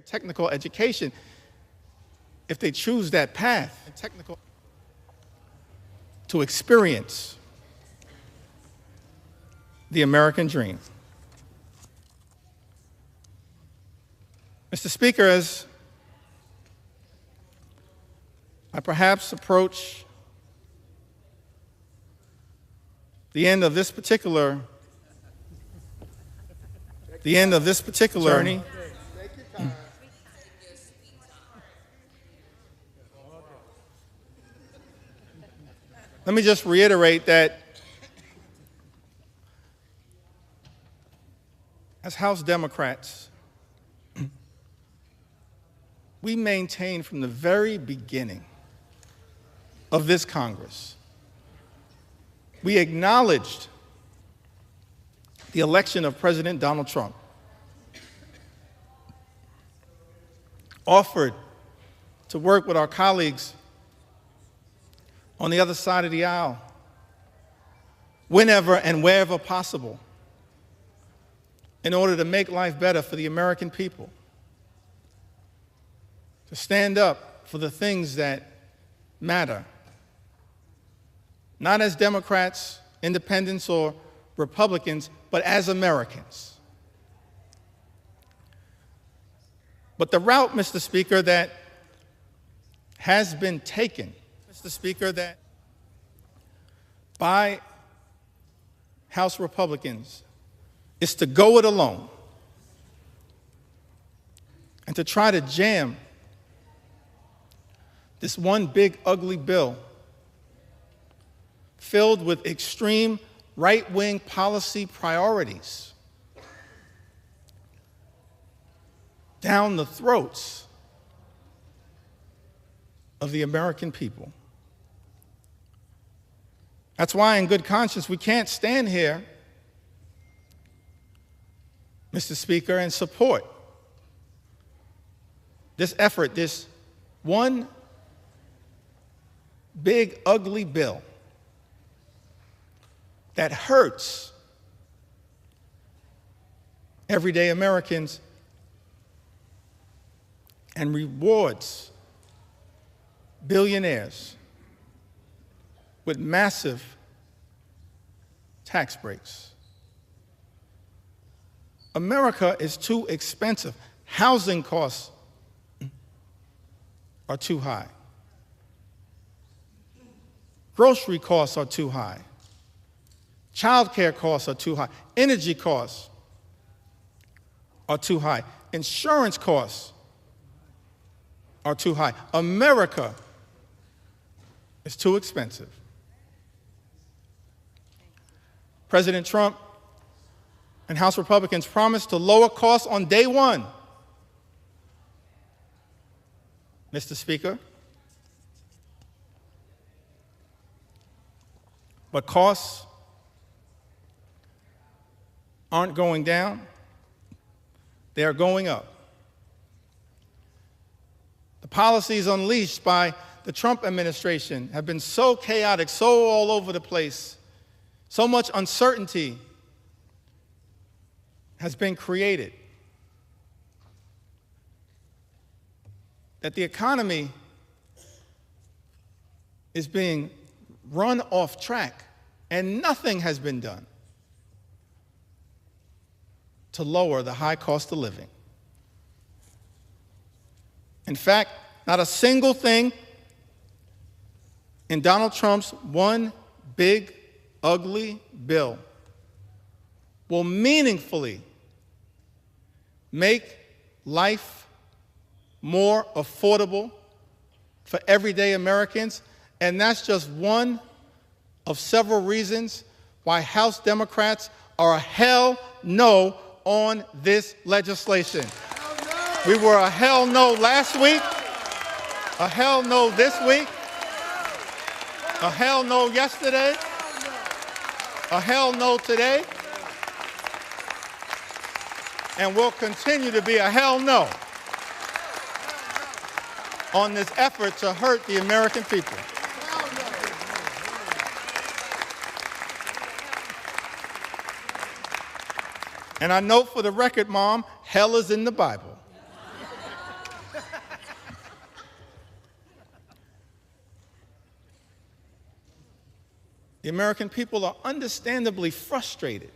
technical education if they choose that path to experience the American dream. Mr. Speaker, as I perhaps approach the end of this particular journey, let me just reiterate that as House Democrats, we maintain from the very beginning of this Congress, we acknowledged the election of President Donald Trump, offered to work with our colleagues on the other side of the aisle whenever and wherever possible in order to make life better for the American people, to stand up for the things that matter, not as Democrats, independents, or Republicans, but as Americans. But the route, Mr. Speaker, that has been taken, that by House Republicans is to go it alone and to try to jam this one big ugly bill filled with extreme right-wing policy priorities down the throats of the American people. That's why, in good conscience, we can't stand here, Mr. Speaker, and support this effort, this one big ugly bill that hurts everyday Americans and rewards billionaires with massive tax breaks. America is too expensive. Housing costs are too high. Grocery costs are too high. Childcare costs are too high. Energy costs are too high. Insurance costs are too high. America is too expensive. President Trump and House Republicans promised to lower costs on day one. Mr. Speaker, but costs aren't going down, they are going up. The policies unleashed by the Trump administration have been so chaotic, so all over the place, so much uncertainty has been created that the economy is being run off track, and nothing has been done to lower the high cost of living. In fact, not a single thing in Donald Trump's one big, ugly bill will meaningfully make life more affordable for everyday Americans. And that's just one of several reasons why House Democrats are a hell no on this legislation. We were a hell no last week, a hell no this week, a hell no yesterday, a hell no today, and will continue to be a hell no on this effort to hurt the American people. And I note for the record, Mom, hell is in the Bible. The American people are understandably frustrated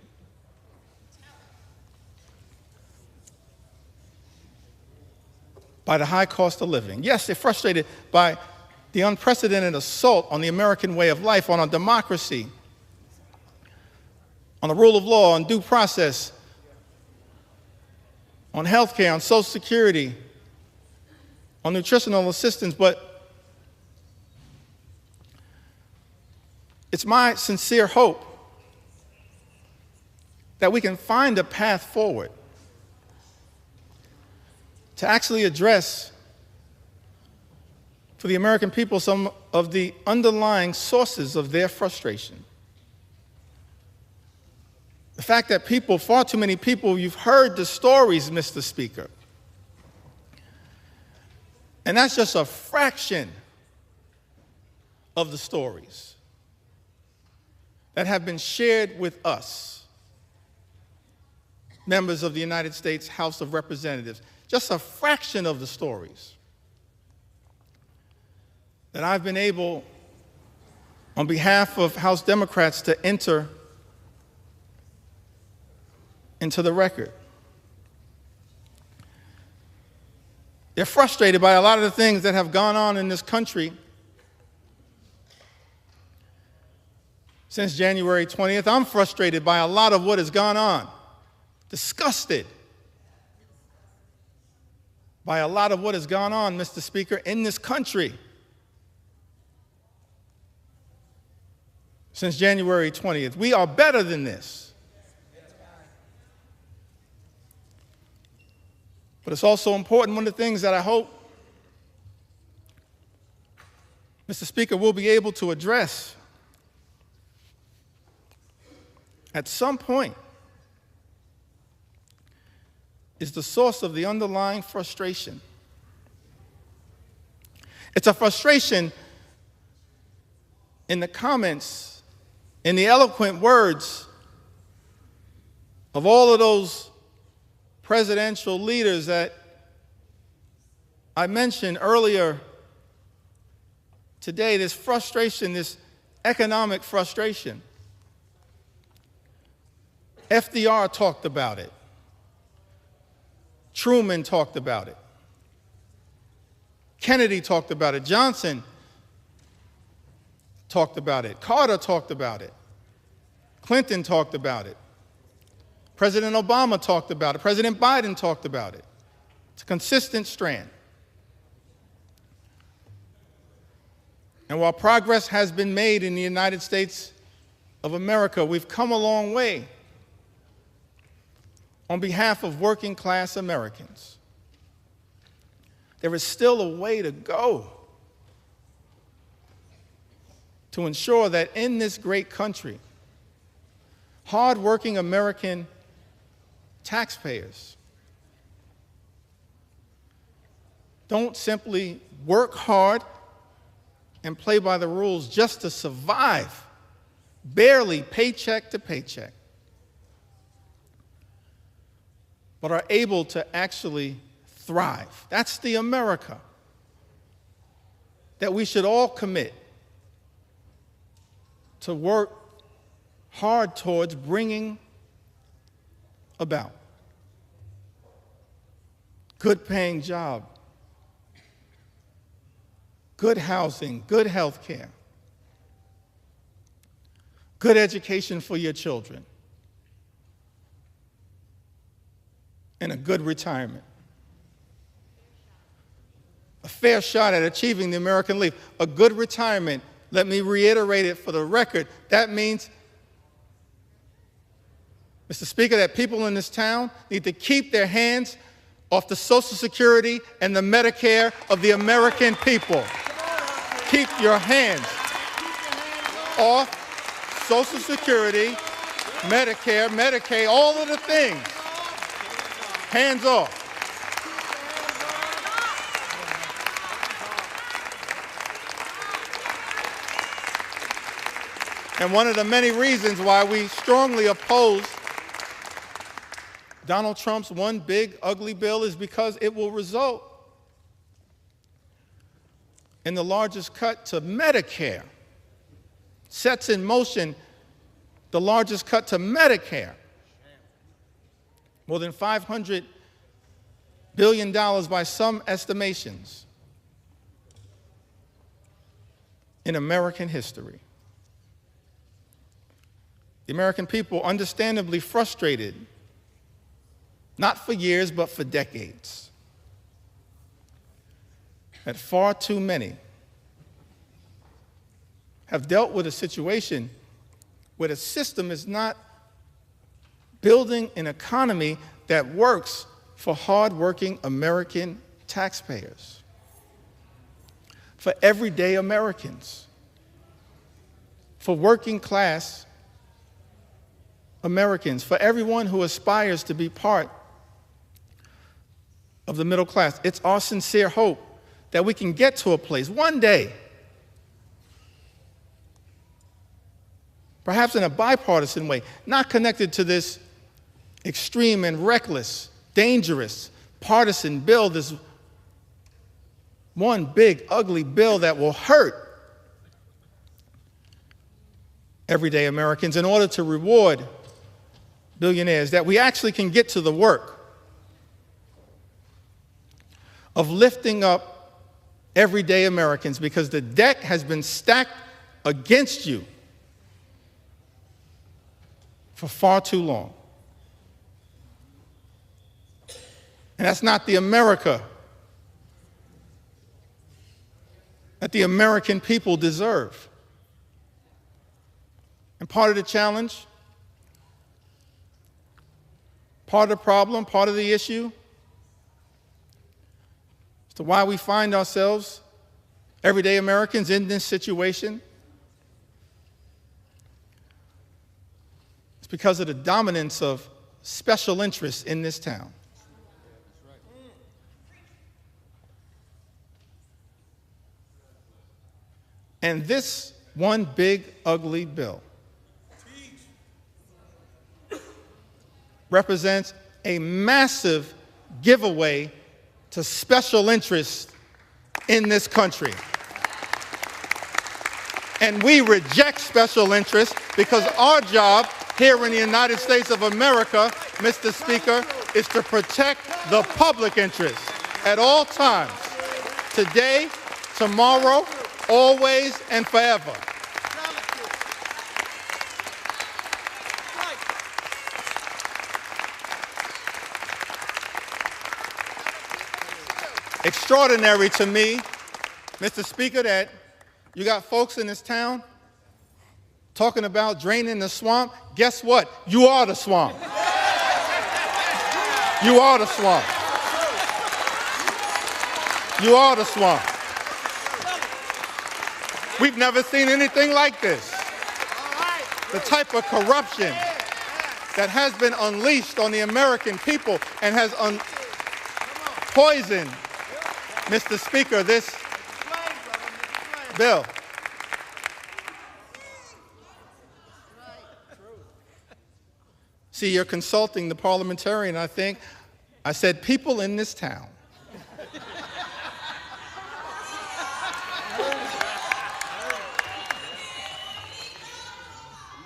by the high cost of living. Yes, they're frustrated by the unprecedented assault on the American way of life, on our democracy, on the rule of law, on due process, on health care, on Social Security, on nutritional assistance, but it's my sincere hope that we can find a path forward to actually address for the American people some of the underlying sources of their frustration. The fact that people, far too many people, you've heard the stories, Mr. Speaker. And that's just a fraction of the stories that have been shared with us, members of the United States House of Representatives. Just a fraction of the stories that I've been able, on behalf of House Democrats, to enter into the record. They're frustrated by a lot of the things that have gone on in this country since January 20th. I'm frustrated by a lot of what has gone on, disgusted by a lot of what has gone on, Mr. Speaker, in this country since January 20th. We are better than this. But it's also important, one of the things that I hope, Mr. Speaker, we'll be able to address at some point is the source of the underlying frustration. It's a frustration in the comments, in the eloquent words of all of those presidential leaders that I mentioned earlier today, this frustration, this economic frustration. FDR talked about it. Truman talked about it. Kennedy talked about it. Johnson talked about it. Carter talked about it. Clinton talked about it. President Obama talked about it. President Biden talked about it. It's a consistent strand. And while progress has been made in the United States of America, we've come a long way on behalf of working class Americans. There is still a way to go to ensure that in this great country, hardworking American taxpayers don't simply work hard and play by the rules just to survive, barely paycheck to paycheck, but are able to actually thrive. That's the America that we should all commit to work hard towards bringing about. Good paying job, good housing, good health care, good education for your children, and a good retirement. A fair shot at achieving the American Leap. A good retirement, let me reiterate it for the record, that means, Mr. Speaker, that people in this town need to keep their hands off the Social Security and the Medicare of the American people. Keep your hands off Social Security, Medicare, Medicaid, all of the things. Hands off. And one of the many reasons why we strongly oppose Donald Trump's one big ugly bill is because it will result in the largest cut to Medicare sets in motion the largest cut to Medicare, more than $500 billion by some estimations in American history. The American people, understandably frustrated, not for years, but for decades, that far too many have dealt with a situation where the system is not building an economy that works for hardworking American taxpayers, for everyday Americans, for working class Americans, for everyone who aspires to be part of the middle class. It's our sincere hope that we can get to a place one day, perhaps in a bipartisan way, not connected to this extreme and reckless, dangerous, partisan bill, this one big, ugly bill that will hurt everyday Americans in order to reward billionaires, that we actually can get to the work of lifting up everyday Americans, because the deck has been stacked against you for far too long. And that's not the America that the American people deserve. And part of the challenge, part of the problem, part of the issue as to why we find ourselves, everyday Americans, in this situation, it's because of the dominance of special interests in this town. And this one big, ugly bill represents a massive giveaway to special interests in this country. And we reject special interests, because our job here in the United States of America, Mr. Speaker, is to protect the public interest at all times, today, tomorrow, always, and forever. Extraordinary to me, Mr. Speaker, that you got folks in this town talking about draining the swamp. Guess what? You are the swamp. You are the swamp. You are the swamp. We've never seen anything like this. The type of corruption that has been unleashed on the American people and has poisoned, Mr. Speaker, this bill. See, you're consulting the parliamentarian, I think. I said, people in this town.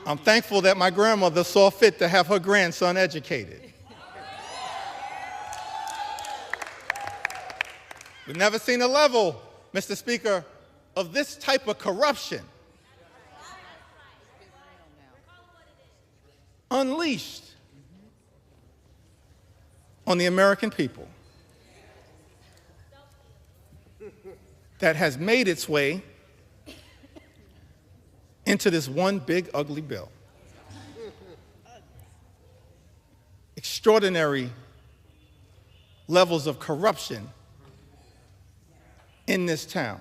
I'm thankful that my grandmother saw fit to have her grandson educated. We've never seen a level, Mr. Speaker, of this type of corruption unleashed on the American people that has made its way into this one big, ugly bill. Extraordinary levels of corruption in this town,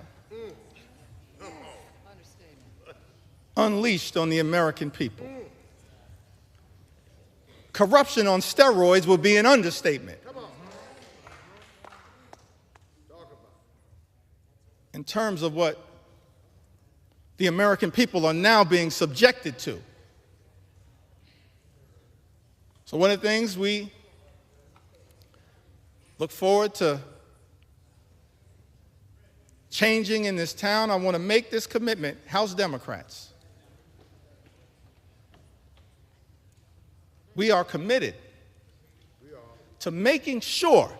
unleashed on the American people. Corruption on steroids would be an understatement. In terms of what the American people are now being subjected to. So one of the things we look forward to changing in this town, I want to make this commitment, House Democrats. we are committed to making sure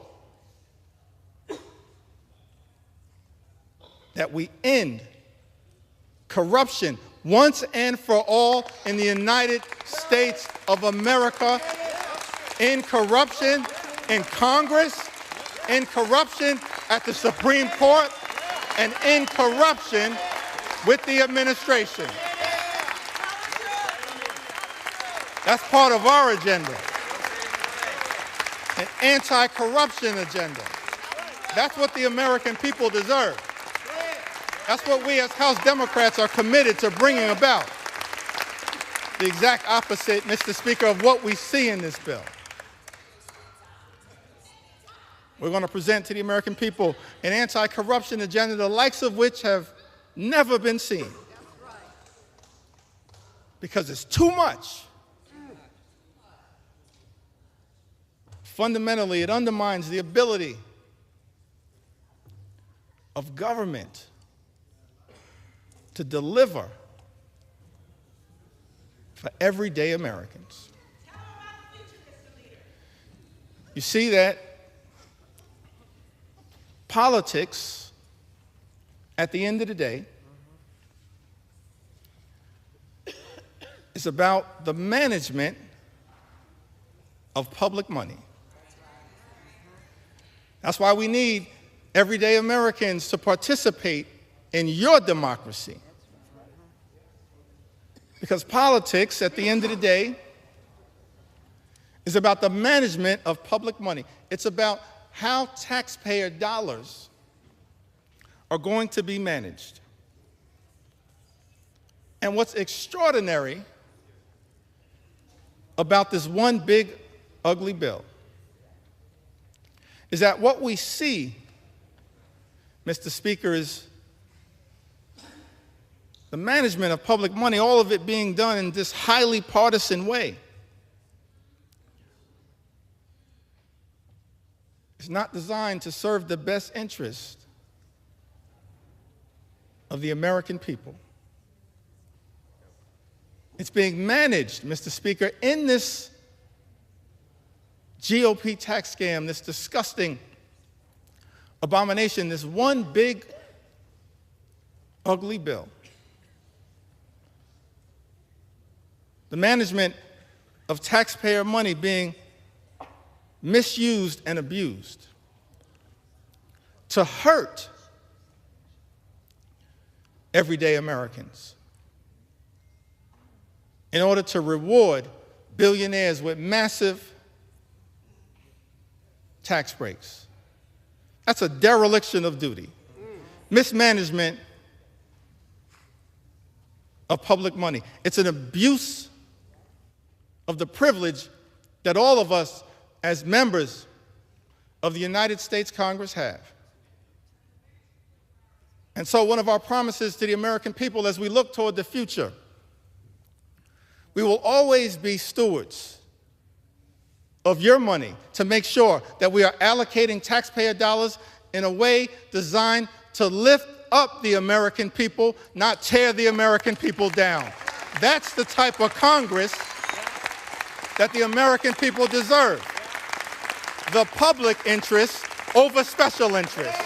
that we end corruption once and for all in the United States of America, in corruption in Congress, in corruption at the Supreme Court, and in corruption with the administration. That's part of our agenda, an anti-corruption agenda. That's what the American people deserve. That's what we as House Democrats are committed to bringing about. The exact opposite, Mr. Speaker, of what we see in this bill. We're going to present to the American people an anti-corruption agenda, the likes of which have never been seen. Because it's too much. Fundamentally, it undermines the ability of government to deliver for everyday Americans. You see that politics, at the end of the day, is about the management of public money. That's why we need everyday Americans to participate in your democracy. Because politics, at the end of the day, is about the management of public money. It's about how taxpayer dollars are going to be managed. And what's extraordinary about this one big, ugly bill is that what we see, Mr. Speaker, is the management of public money, all of it being done in this highly partisan way. It's not designed to serve the best interest of the American people. It's being managed, Mr. Speaker, in this GOP tax scam, this disgusting abomination, this one big, ugly bill. The management of taxpayer money being misused and abused to hurt everyday Americans in order to reward billionaires with massive tax breaks. That's a dereliction of duty. Mismanagement of public money. It's an abuse of the privilege that all of us as members of the United States Congress have. And so one of our promises to the American people as we look toward the future, we will always be stewards of your money to make sure that we are allocating taxpayer dollars in a way designed to lift up the American people, not tear the American people down. That's the type of Congress that the American people deserve. The public interest over special interest.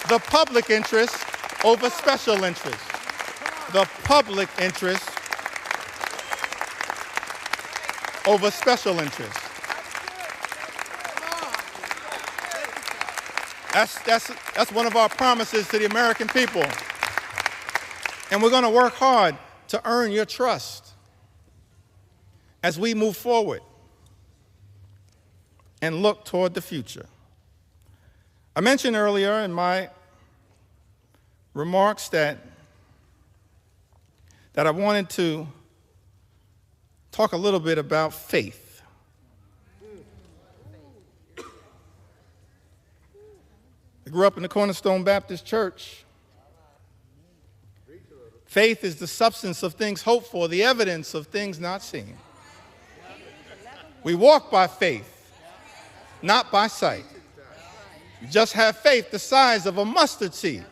The public interest over special interest. The public interest over special interest. That's one of our promises to the American people. And we're going to work hard to earn your trust as we move forward and look toward the future. I mentioned earlier in my remarks that I wanted to talk a little bit about faith. I grew up in the Cornerstone Baptist Church. Faith is the substance of things hoped for, the evidence of things not seen. We walk by faith, not by sight. You just have faith the size of a mustard seed.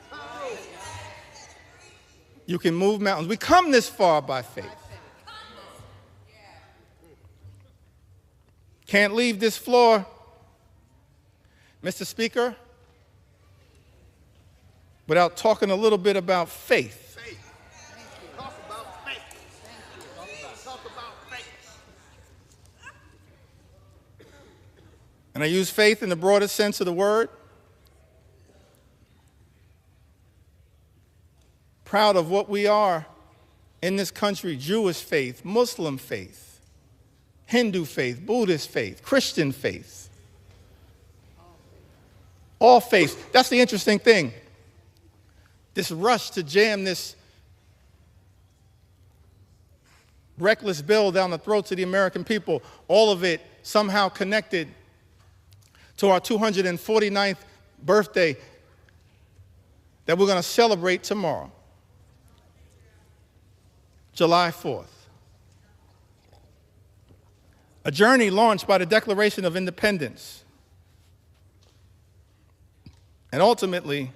You can move mountains. We come this far by faith. Can't leave this floor, Mr. Speaker, without talking a little bit about faith. Talk about faith. Talk about faith. And I use faith in the broadest sense of the word. Proud of what we are in this country: Jewish faith, Muslim faith, Hindu faith, Buddhist faith, Christian faith. All faiths. That's the interesting thing. This rush to jam this reckless bill down the throats of the American people, all of it somehow connected to our 249th birthday that we're going to celebrate tomorrow, July 4th. A journey launched by the Declaration of Independence. And ultimately,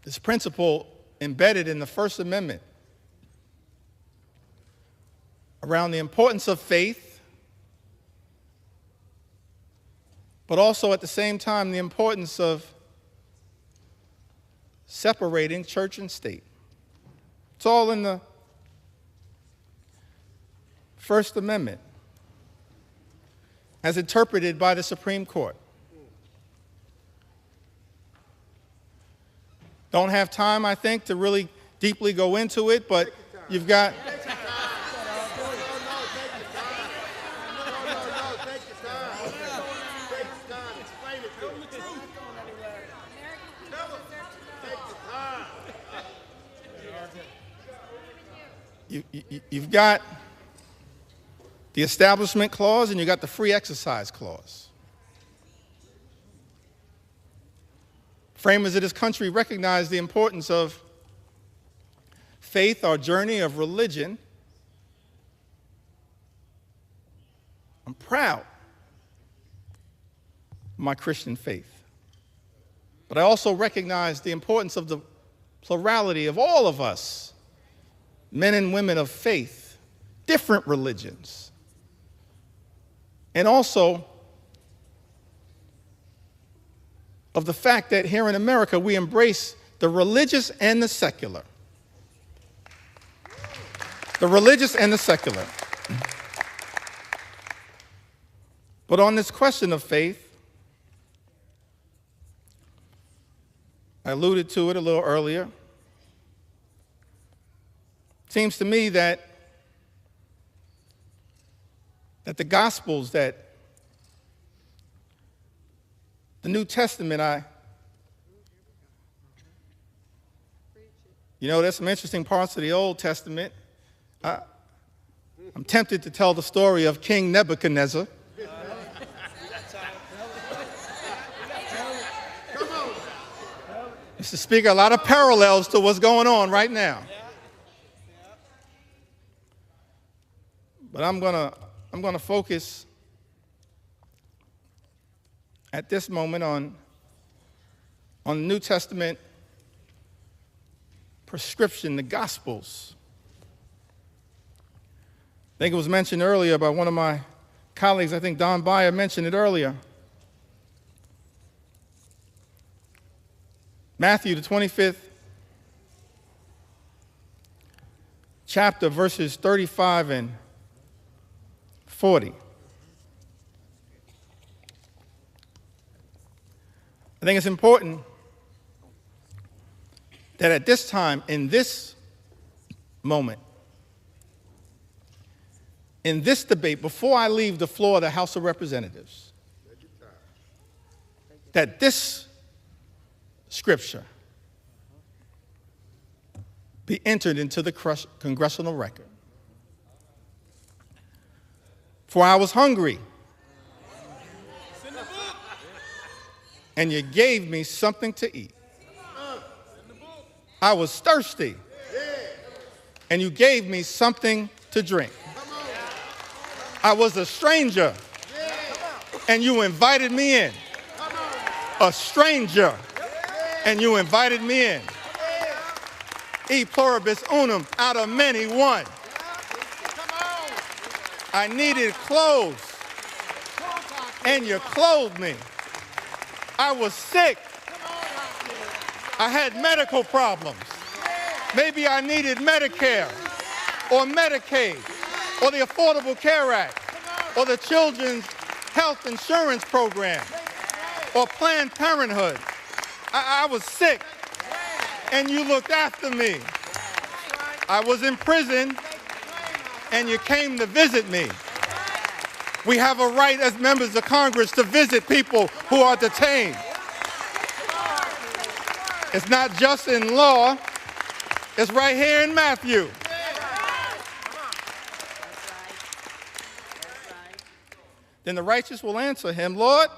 this principle embedded in the First Amendment around the importance of faith, but also at the same time the importance of separating church and state. It's all in the First Amendment as interpreted by the Supreme Court. Don't have time, I think, to really deeply go into it, but you've got... You've got the Establishment Clause and you've got the Free Exercise Clause. Framers of this country recognize the importance of faith, our journey of religion. I'm proud of my Christian faith. But I also recognize the importance of the plurality of all of us, men and women of faith, different religions. And also of the fact that here in America we embrace the religious and the secular. The religious and the secular. But on this question of faith, I alluded to it a little earlier. It seems to me that the Gospels, that the New Testament, there's some interesting parts of the Old Testament. I'm tempted to tell the story of King Nebuchadnezzar. Mr. Speaker, a lot of parallels to what's going on right now. But I'm gonna focus at this moment on the New Testament prescription, the Gospels. I think it was mentioned earlier by one of my colleagues. I think Don Beyer mentioned it earlier. Matthew, the 25th chapter, verses 35 and 40. I think it's important that at this time, in this moment, in this debate, before I leave the floor of the House of Representatives, that this scripture be entered into the congressional record. For I was hungry, and you gave me something to eat. I was thirsty, and you gave me something to drink. I was a stranger, and you invited me in. A stranger, and you invited me in. E pluribus unum, out of many, one. I needed clothes, and you clothed me. I was sick. I had medical problems. Maybe I needed Medicare or Medicaid or the Affordable Care Act or the Children's Health Insurance Program or Planned Parenthood. I was sick, and you looked after me. I was in prison, and you came to visit me. We have a right as members of Congress to visit people who are detained. It's not just in law, it's right here in Matthew. Then the righteous will answer him, Lord,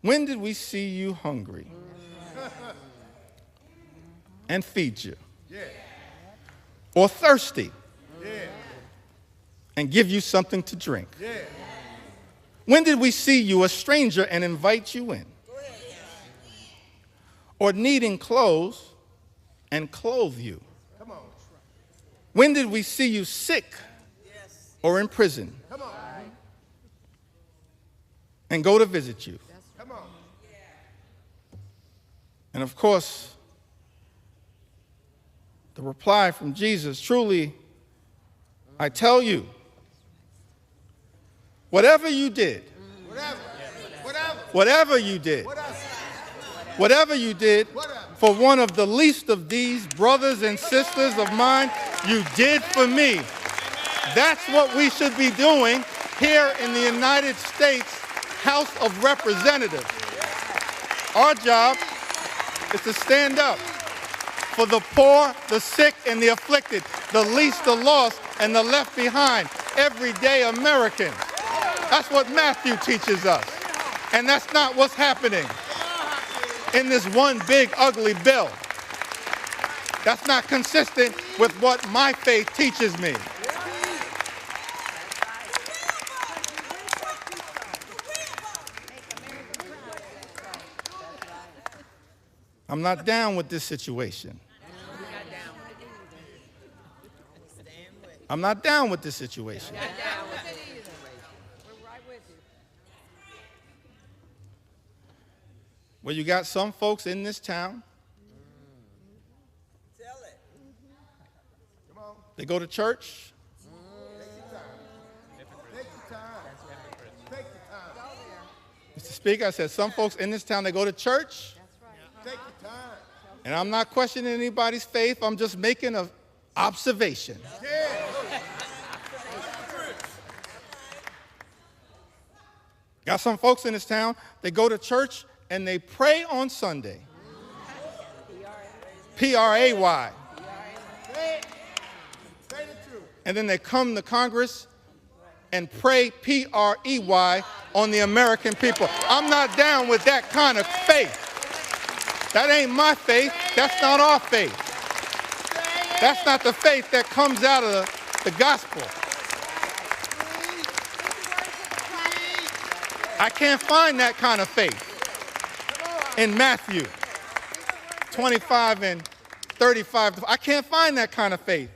when did we see you hungry and feed you? Or thirsty and give you something to drink? When did we see you a stranger and invite you in? Or needing clothes and clothe you? When did we see you sick or in prison and go to visit you? And of course, the reply from Jesus, truly, I tell you, whatever you did, whatever you did for one of the least of these brothers and sisters of mine, you did for me. That's what we should be doing here in the United States House of Representatives. Our job is to stand up for the poor, the sick, and the afflicted, the least, the lost, and the left behind, everyday Americans. That's what Matthew teaches us. And that's not what's happening in this one big ugly bill. That's not consistent with what my faith teaches me. I'm not down with this situation. I'm not down with this situation. Well, you got some folks in this town. They go to church. Mr. Speaker, I said some folks in this town, they go to church. And I'm not questioning anybody's faith. I'm just making an observation. Got some folks in this town, they go to church and they pray on Sunday. P-R-A-Y. And then they come to Congress and pray P-R-E-Y on the American people. I'm not down with that kind of faith. That ain't my faith. That's not our faith. That's not the faith that comes out of the gospel. I can't find that kind of faith in Matthew 25 and 35. I can't find that kind of faith.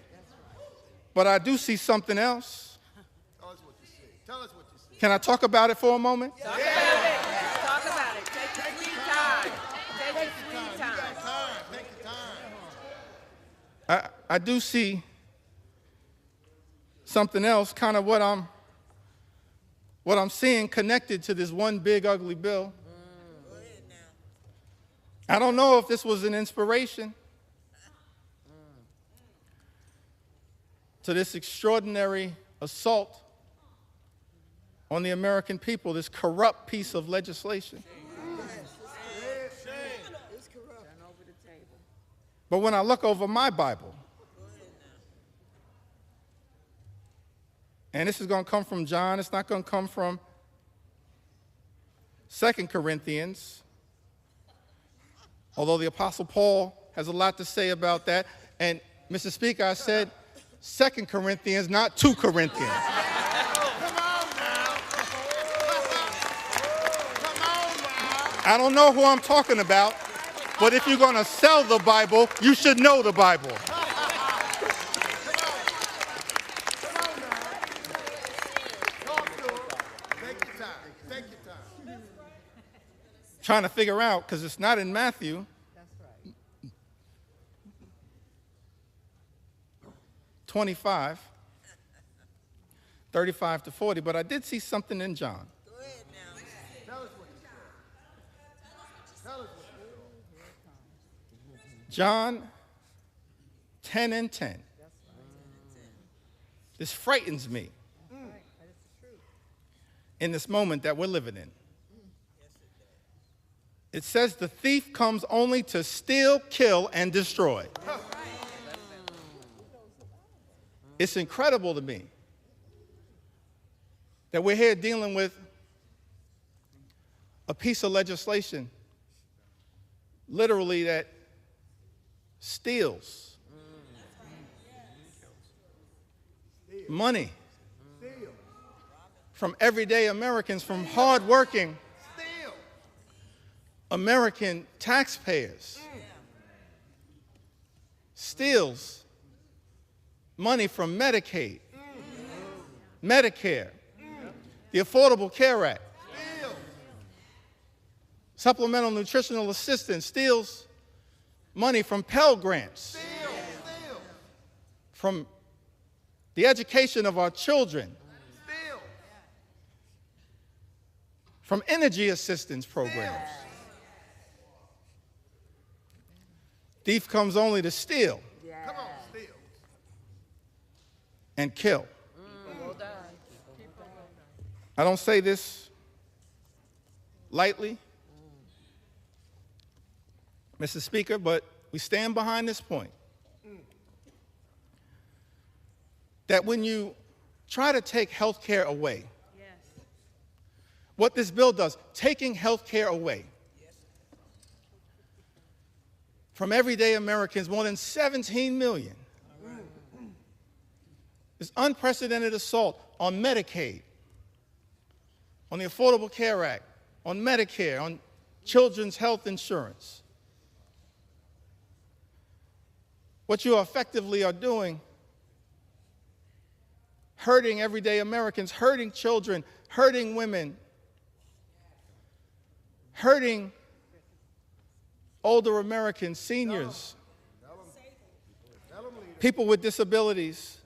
But I do see something else. Tell us what you see. Tell us what you see. Can I talk about it for a moment? Talk about it. Talk about it. Take your sweet time. Take your sweet time. Take your time. I do see something else, kind of what I'm seeing connected to this one big ugly bill. I don't know if this was an inspiration to this extraordinary assault on the American people, this corrupt piece of legislation. But when I look over my Bible, and this is going to come from John, it's not going to come from 2 Corinthians, although the Apostle Paul has a lot to say about that. And, Mr. Speaker, I said 2 Corinthians, not 2 Corinthians. I don't know who I'm talking about, but if you're going to sell the Bible, you should know the Bible. trying to figure out, because it's not in Matthew. That's right. 25, 35 to 40, but I did see something in John. Go ahead now. Tell us what you said. Tell us what you said. John 10 and 10. This frightens me in this moment that we're living in. It says the thief comes only to steal, kill, and destroy. It's incredible to me that we're here dealing with a piece of legislation literally that steals money from everyday Americans, from hardworking American taxpayers. Steals money from Medicaid, Medicare, the Affordable Care Act, supplemental nutritional assistance, steals money from Pell Grants, from the education of our children, from energy assistance programs. Thief comes only to steal Come on, steal. and kill. Well done. I don't say this lightly, Mr. Speaker, but we stand behind this point. That when you try to take health care away, Yes. what this bill does, taking health care away from everyday Americans, more than 17 million, is unprecedented assault on Medicaid, on the Affordable Care Act, on Medicare, on children's health insurance. What you effectively are doing, hurting everyday Americans, hurting children, hurting women, hurting older Americans, seniors, people with disabilities.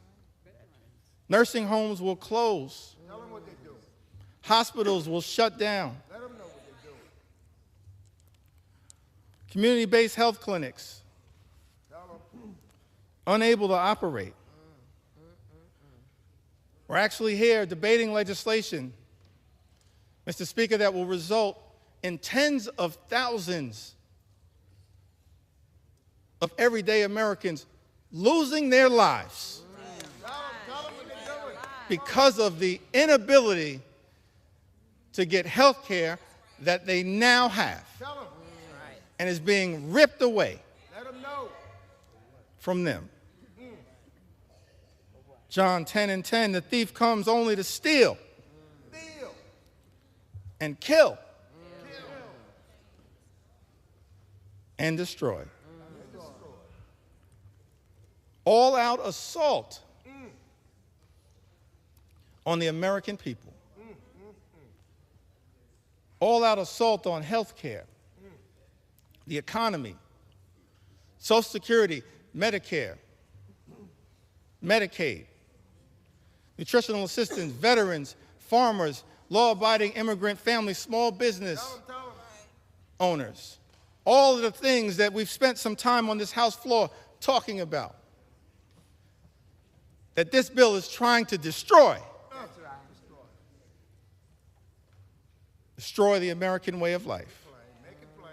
Nursing homes will close. Tell them what they're doing. Hospitals will shut down. Let them know what they're doing. Community-based health clinics Tell them. unable to operate. We're actually here debating legislation, Mr. Speaker, that will result in tens of thousands of everyday Americans losing their lives Tell them what they're doing. because of the inability to get health care that they now have Tell them. and is being ripped away Let them know. from them. John 10 and 10, the thief comes only to steal Steal. and kill Kill. and destroy. All-out assault on the American people. All-out assault on health care, the economy, Social Security, Medicare, Medicaid, nutritional assistance, veterans, farmers, law-abiding immigrant families, small business Tell them. owners. All of the things that we've spent some time on this House floor talking about, that this bill is trying to destroy. That's right. Destroy the American way of life. Make it plain.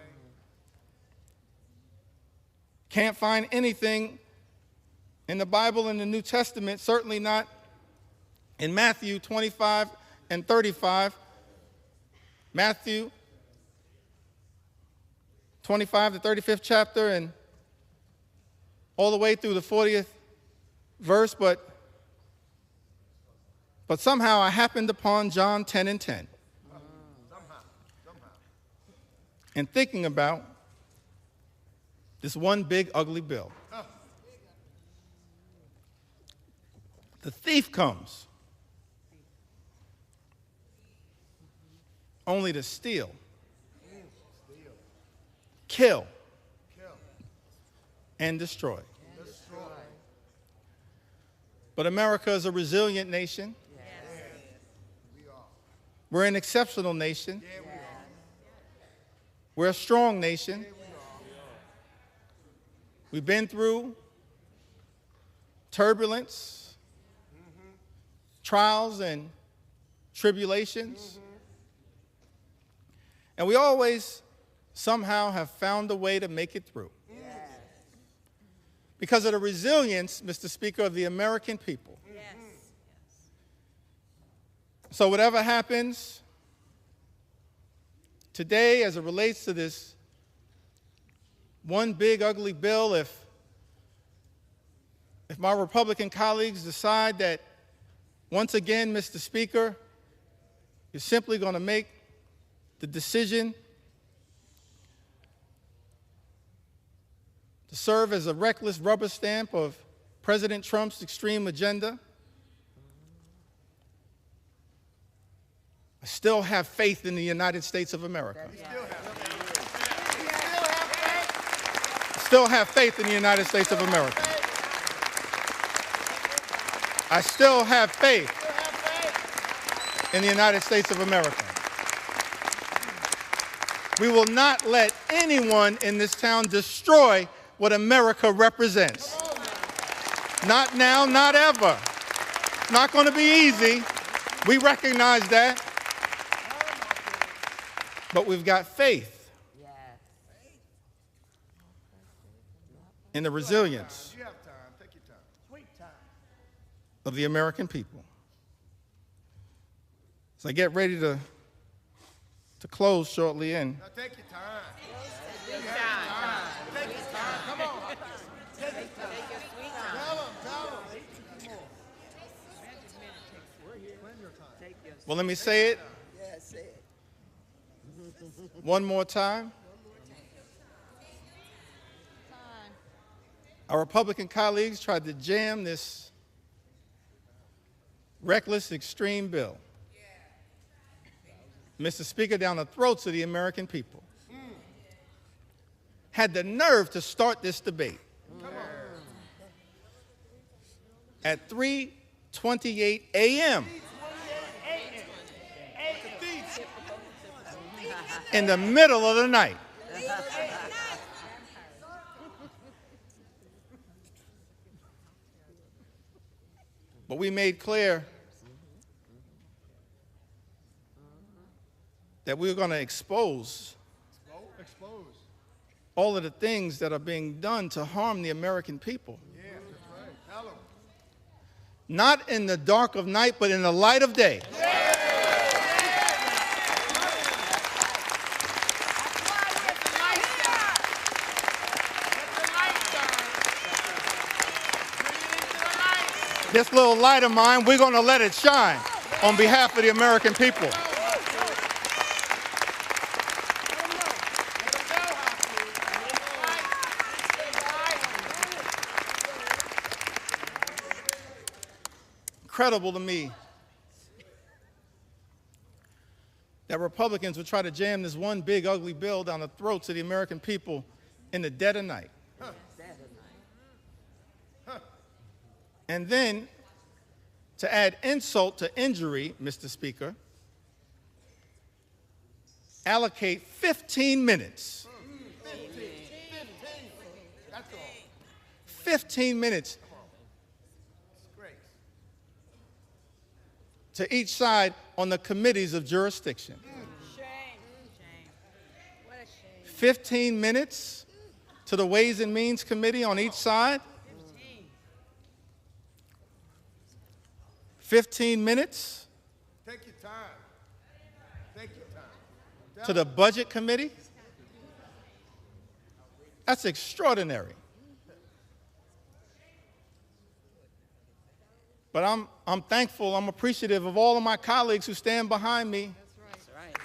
Can't find anything in the Bible in the New Testament, certainly not in Matthew 25 and 35. Matthew 25, the 35th chapter, and all the way through the 40th verse, but somehow I happened upon John 10 and 10. Somehow. And thinking about this one big ugly bill. The thief comes only to steal kill, and destroy. But America is a resilient nation. We're an exceptional nation. We're a strong nation. We've been through turbulence, trials, and tribulations. And we always somehow have found a way to make it through. Because of the resilience, Mr. Speaker, of the American people. So whatever happens today as it relates to this one big ugly bill, if my Republican colleagues decide that once again, Mr. Speaker, you're simply going to make the decision to serve as a reckless rubber stamp of President Trump's extreme agenda, I still have faith in the United States of America. I still have faith in the United States of America. I still have faith in the United States of America. We will not let anyone in this town destroy what America represents. Not now, not ever. It's not going to be easy. We recognize that. But we've got faith in the resilience of the American people. So I get ready to close shortly in. Now take your time. Take your time. Take your time. Come on. Take your sweet time. Tell them. Come on. Well, let me say it one more time. Our Republican colleagues tried to jam this reckless, extreme bill, Mr. Speaker, down the throats of the American people. Had the nerve to start this debate at 3:28 a.m. in the middle of the night. But we made clear that we were going to expose all of the things that are being done to harm the American people. Yeah, that's right. Tell them. Not in the dark of night, but in the light of day. This little light of mine, we're going to let it shine on behalf of the American people. Incredible to me that Republicans would try to jam this one big ugly bill down the throats of the American people in the dead of night. And then, to add insult to injury, Mr. Speaker, allocate 15 minutes. 15 minutes to each side on the committees of jurisdiction. Shame. What a shame. 15 minutes to the Ways and Means Committee on each side. 15 minutes Take your time. Take your time. to the Budget Committee. That's extraordinary. But I'm thankful, I'm appreciative of all of my colleagues who stand behind me. That's right.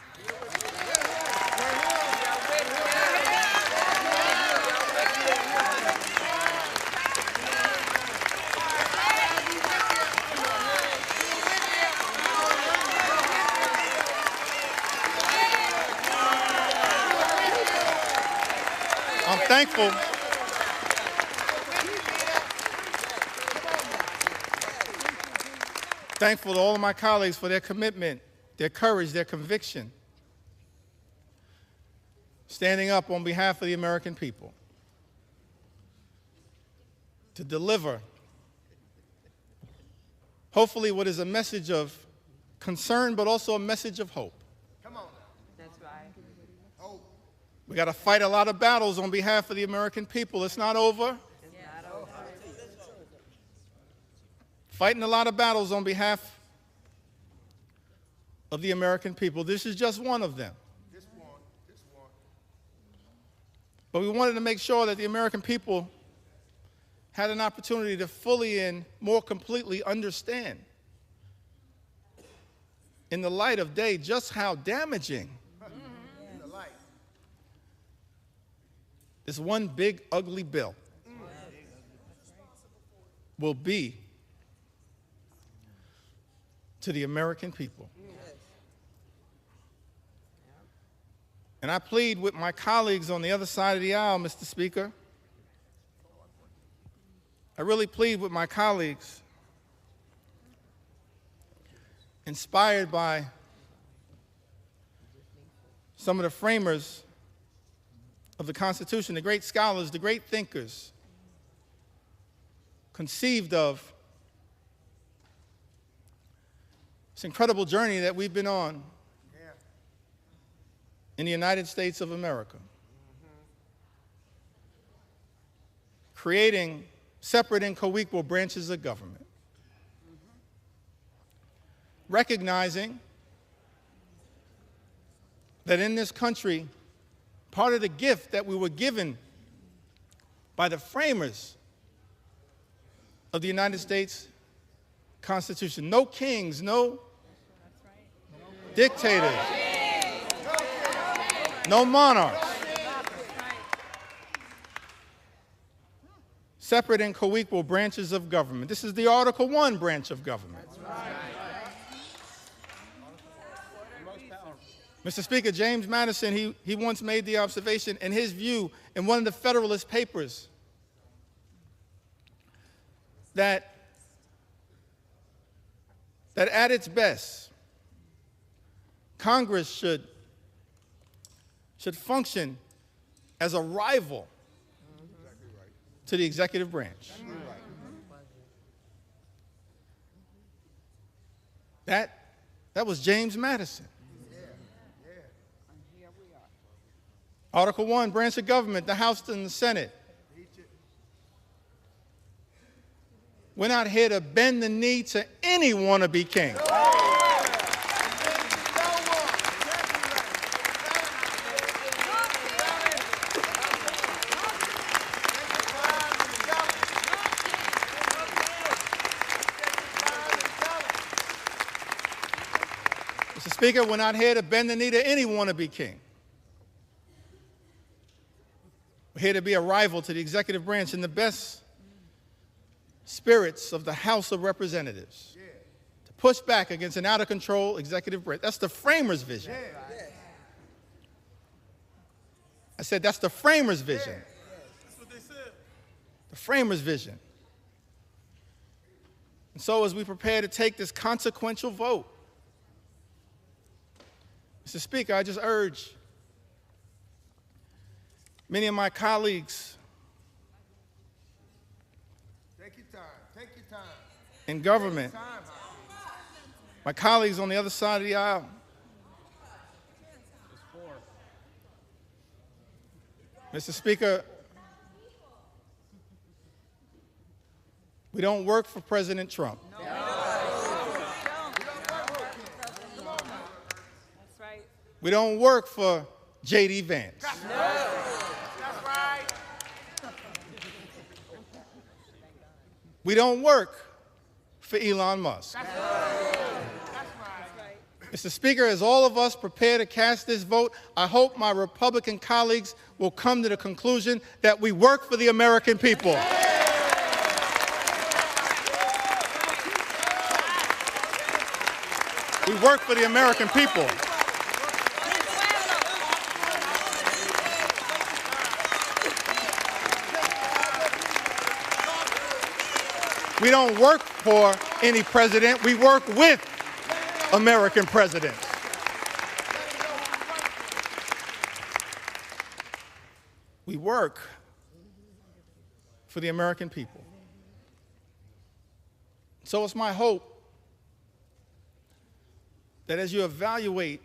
thankful. Thankful to all of my colleagues for their commitment, their courage, their conviction, standing up on behalf of the American people to deliver, hopefully, what is a message of concern, but also a message of hope. Come on. That's right. Hope. We got to fight a lot of battles on behalf of the American people. It's not over. Fighting a lot of battles on behalf of the American people. This is just one of them. This one. But we wanted to make sure that the American people had an opportunity to fully and more completely understand, in the light of day, just how damaging In the light. this one big, ugly bill will be to the American people. And I plead with my colleagues on the other side of the aisle, Mr. Speaker. I really plead with my colleagues, inspired by some of the framers of the Constitution, the great scholars, the great thinkers, conceived of this incredible journey that we've been on Yeah. in the United States of America, creating separate and co-equal branches of government, recognizing that in this country, part of the gift that we were given by the framers of the United States Constitution, no kings, no dictators, no monarchs, separate and co-equal branches of government. This is the Article I branch of government. Mr. Speaker, James Madison, he once made the observation, in his view, in one of the Federalist Papers, that at its best, Congress should function as a rival to the executive branch. That was James Madison. Article I, branch of government, the House and the Senate. We're not here to bend the knee to any wannabe king. Mr. Speaker, we're not here to bend the knee to any wannabe king. We're here to be a rival to the executive branch in the best spirits of the House of Representatives, to push back against an out-of-control executive branch. That's the framers' vision. I said that's the framers' vision. That's what they said. The framers' vision. And so as we prepare to take this consequential vote, Mr. Speaker, I just urge many of my colleagues Take your time. in government, Time. my colleagues on the other side of the aisle, Mr. Speaker, we don't work for President Trump. That's right. We don't work for J.D. Vance. That's right. We don't work for Elon Musk. That's right. Mr. Speaker, as all of us prepare to cast this vote, I hope my Republican colleagues will come to the conclusion that we work for the American people. We work for the American people. We don't work for any president. We work with American presidents. We work for the American people. So it's my hope that as you evaluate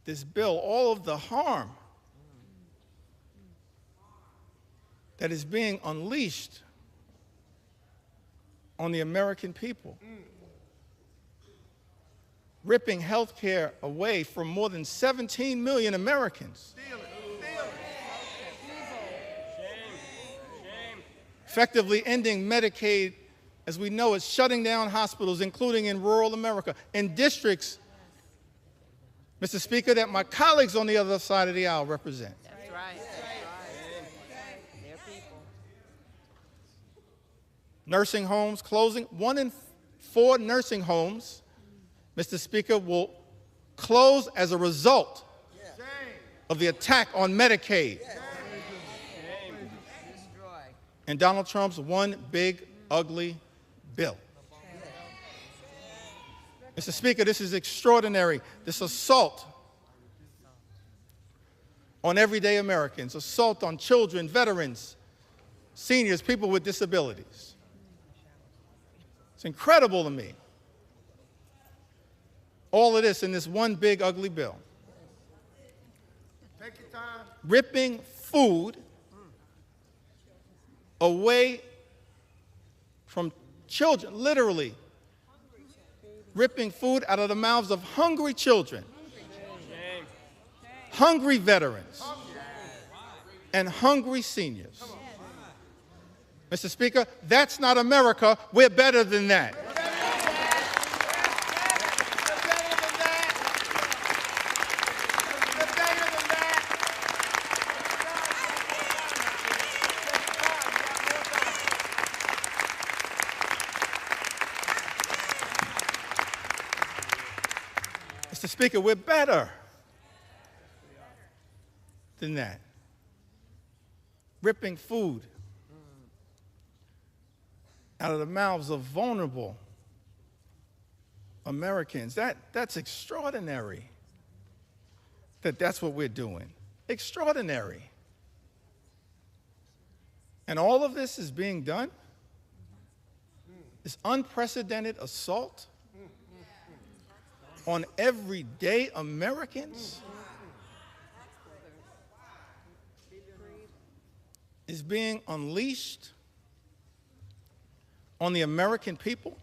this bill, all of the harm that is being unleashed on the American people, ripping health care away from more than 17 million Americans, effectively ending Medicaid as we know it, shutting down hospitals, including in rural America, in districts, Mr. Speaker, that my colleagues on the other side of the aisle represent. That's right. They're people. Nursing homes closing. 1 in 4 nursing homes, Mr. Speaker, will close as a result of the attack on Medicaid. And Donald Trump's one big, ugly bill. Mr. Speaker, this is extraordinary. This assault on everyday Americans, assault on children, veterans, seniors, people with disabilities. It's incredible to me. All of this in this one big, ugly bill. Take your time. Ripping food away from children, literally ripping food out of the mouths of hungry children, hungry veterans, and hungry seniors. Mr. Speaker, that's not America. We're better than that. Mr. Speaker, we're better than that. Ripping food out of the mouths of vulnerable Americans. That's extraordinary. That's what we're doing. Extraordinary. And all of this is being done. This unprecedented assault on everyday Americans is being unleashed on the American people.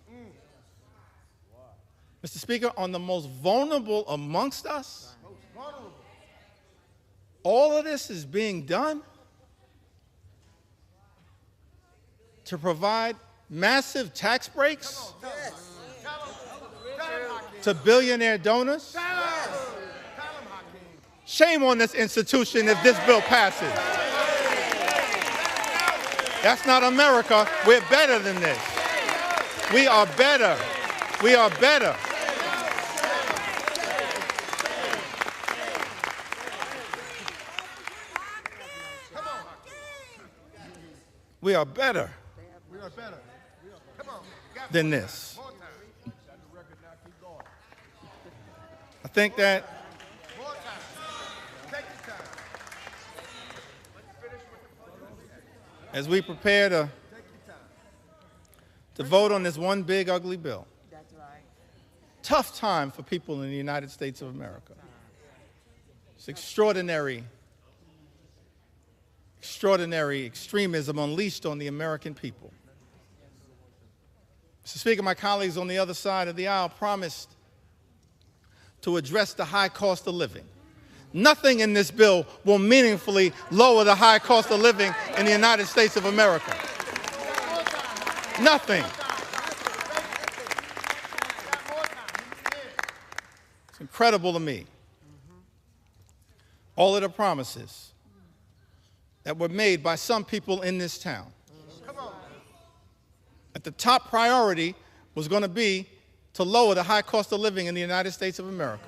Mr. Speaker, on the most vulnerable amongst us. All of this is being done to provide massive tax breaks to billionaire donors. Shame on this institution if this bill passes. That's not America. We're better than this. We are better. We are better. We are better than this. I think that as we prepare to vote on this one big, ugly bill, That's right. tough time for people in the United States of America. It's extraordinary extremism unleashed on the American people. Mr. Speaker, my colleagues on the other side of the aisle promised to address the high cost of living. Nothing in this bill will meaningfully lower the high cost of living in the United States of America. Nothing. It's incredible to me. All of the promises that were made by some people in this town. That the top priority was going to be to lower the high cost of living in the United States of America.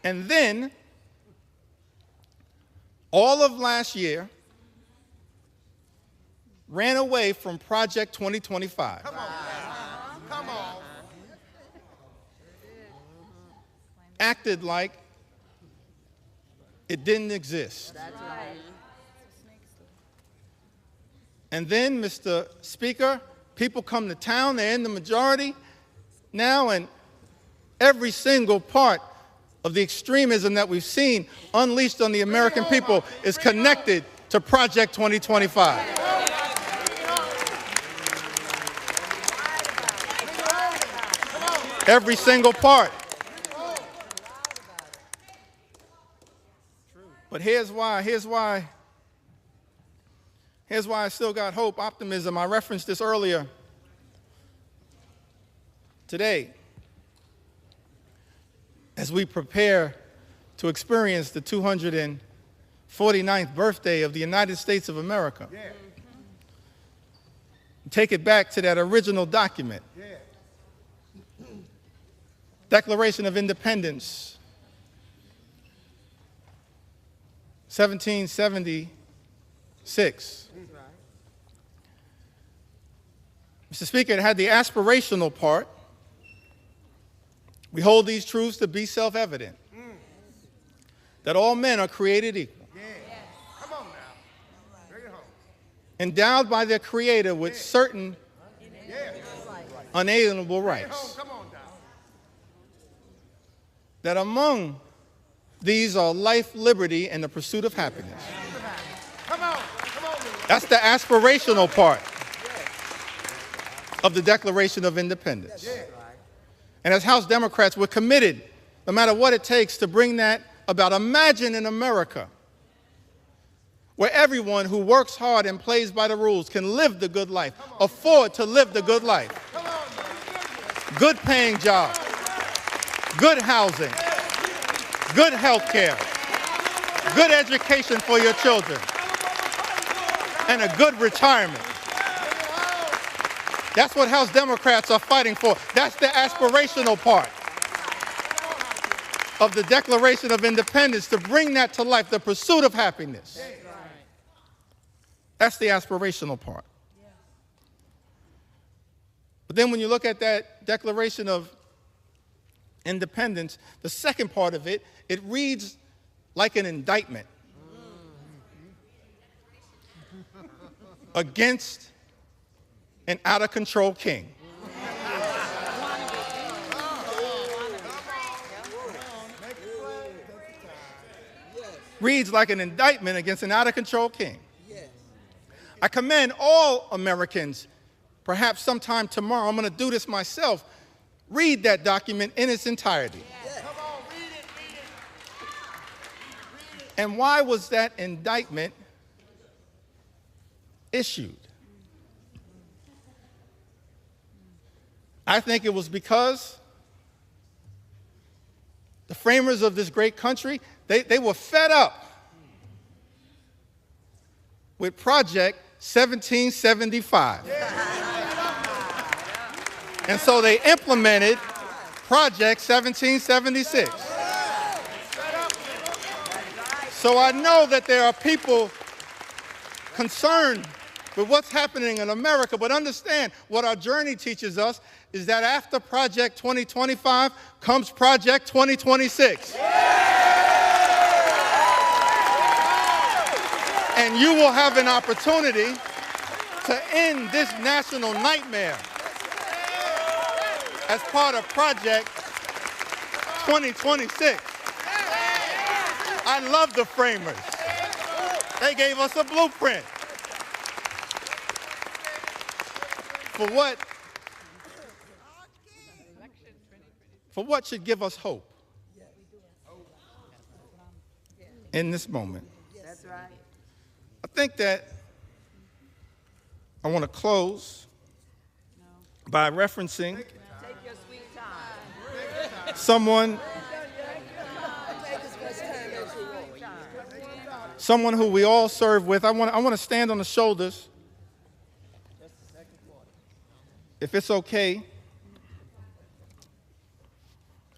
And then, all of last year, ran away from Project 2025. Come on, man. Come on. Acted like it didn't exist. That's right. And then, Mr. Speaker, people come to town, they're in the majority now, and every single part of the extremism that we've seen unleashed on the American people is connected to Project 2025. Every single part. But here's why I still got hope, optimism. I referenced this earlier today as we prepare to experience the 249th birthday of the United States of America. Yeah. Take it back to that original document. Yeah. Declaration of Independence, 1776. Mr. Speaker, it had the aspirational part. We hold these truths to be self-evident, that all men are created equal, Yeah. Come on now. Bring it home. endowed by their Creator with certain Yeah. unalienable Bring it home. rights, Come on now. that among these are life, liberty, and the pursuit of happiness. Come on. Come on. That's the aspirational part of the Declaration of Independence. Yeah. And as House Democrats, we're committed, no matter what it takes, to bring that about. Imagine in America where everyone who works hard and plays by the rules can live the good life, afford to live the good life. Come on. Good paying jobs, good housing, good health care, good education for your children, and a good retirement. That's what House Democrats are fighting for. That's the aspirational part of the Declaration of Independence, to bring that to life, the pursuit of happiness. That's the aspirational part. But then when you look at that Declaration of Independence, the second part of it, it reads like an indictment against an out-of-control king. Reads like an indictment against an out-of-control king. I commend all Americans, perhaps sometime tomorrow, I'm going to do this myself, read that document in its entirety. And why was that indictment issued? I think it was because the framers of this great country, they were fed up with Project 1775. And so they implemented Project 1776. So I know that there are people concerned with what's happening in America, but understand what our journey teaches us is that after Project 2025 comes Project 2026. And you will have an opportunity to end this national nightmare as part of Project 2026. I love the framers. They gave us a blueprint for what should give us hope in this moment. That's right. I think that I want to close by referencing Take your sweet time. someone who we all serve with. I want to stand on the shoulders, if it's okay,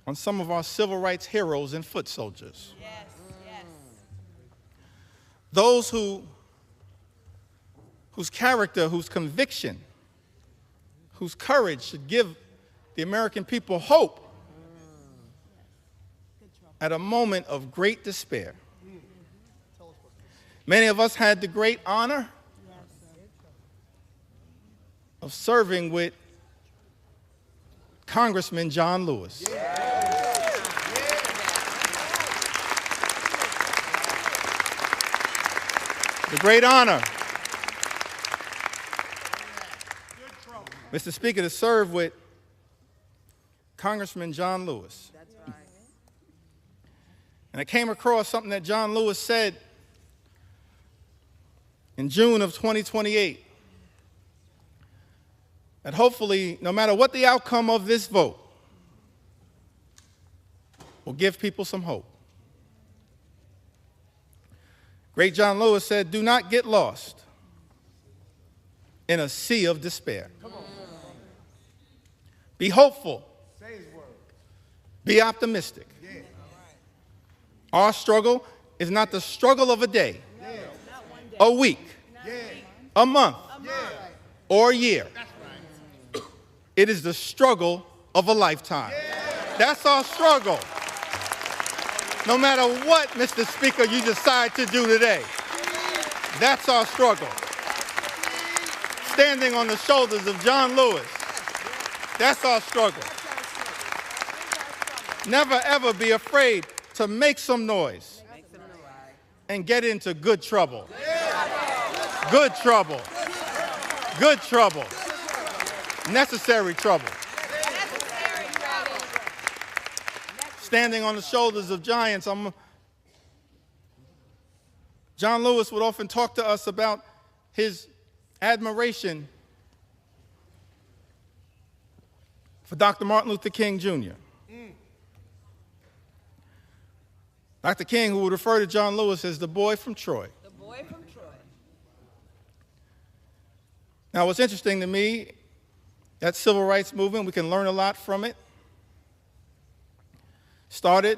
on some of our civil rights heroes and foot soldiers. Yes, yes. Those who whose character, whose conviction, whose courage should give the American people hope at a moment of great despair. Many of us had the great honor of serving with Congressman John Lewis. The great honor, Mr. Speaker, to serve with Congressman John Lewis. That's right. And I came across something that John Lewis said in June of 2028, that hopefully, no matter what the outcome of this vote, will give people some hope. Great John Lewis said, "Do not get lost in a sea of despair. Be hopeful. Say his word. Be optimistic. Yeah. Our struggle is not the struggle of a day, Yeah. a week, Yeah. a month, Yeah. or a year. It is the struggle of a lifetime. That's our struggle. No matter what, Mr. Speaker, you decide to do today, that's our struggle. Standing on the shoulders of John Lewis, that's our struggle. Never, ever be afraid to make some noise and get into good trouble. Good trouble. Good trouble. Necessary trouble. Standing on the shoulders of giants. John Lewis would often talk to us about his admiration for Dr. Martin Luther King Jr. Dr. King, who would refer to John Lewis as the boy from Troy. The boy from Troy. Now, what's interesting to me, that civil rights movement, we can learn a lot from it. Started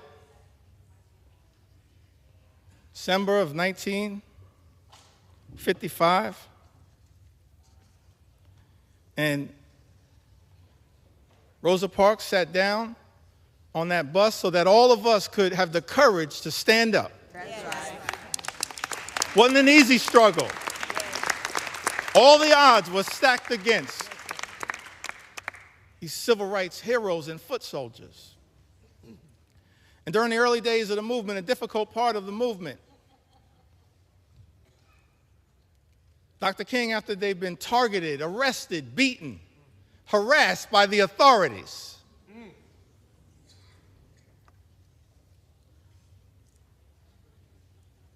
December of 1955. And Rosa Parks sat down on that bus so that all of us could have the courage to stand up. That's right. Wasn't an easy struggle. All the odds were stacked against these civil rights heroes and foot soldiers. And during the early days of the movement, a difficult part of the movement, Dr. King, after they've been targeted, arrested, beaten, harassed by the authorities,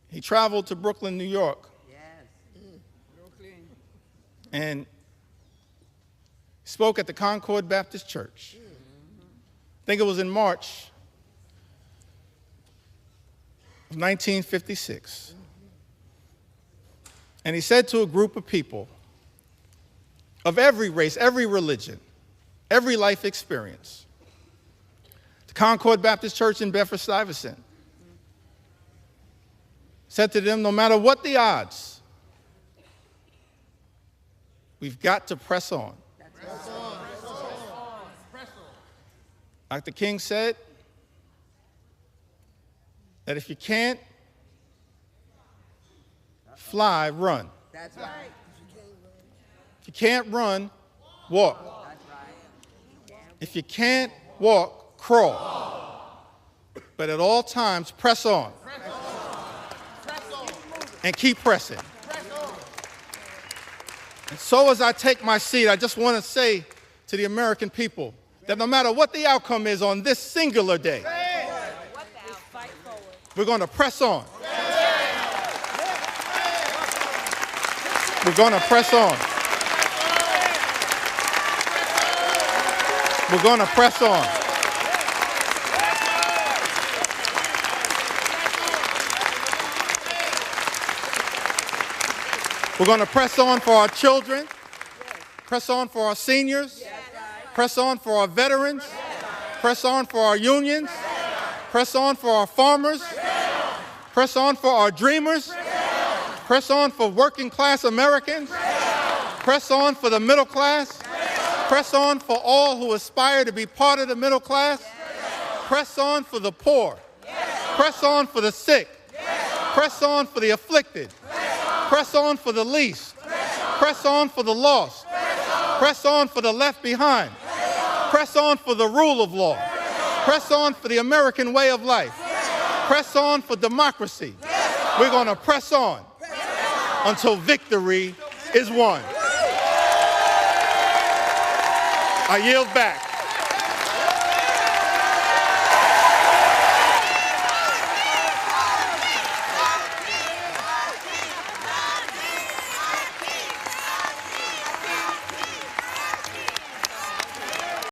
he traveled to Brooklyn, New York, Yes. Brooklyn. and spoke at the Concord Baptist Church. I think it was in March of 1956. And he said to a group of people of every race, every religion, every life experience, the Concord Baptist Church in Bedford-Stuyvesant, said to them, no matter what the odds, we've got to press on. Press on. Dr. King said that if you can't fly, run. That's right. If you can't run, walk. That's right. If you can't walk, crawl. But at all times, press on. And keep pressing. And so as I take my seat, I just want to say to the American people that no matter what the outcome is on this singular day, we're going to press on. We're going to press on. We're going to press on. We're going to press on for our children, press on for our seniors, press on for our veterans, press on for our unions, press on for our farmers, press on for our dreamers, press on for working class Americans, Press on for the middle class. Press on for all who aspire to be part of the middle class. Press on for the poor. Press on for the sick. Press on for the afflicted. Press on for the least. Press on for the lost. Press on for the left behind. Press on for the rule of law. Press on for the American way of life. Press on for democracy. We're going to press on until victory is won. I yield back.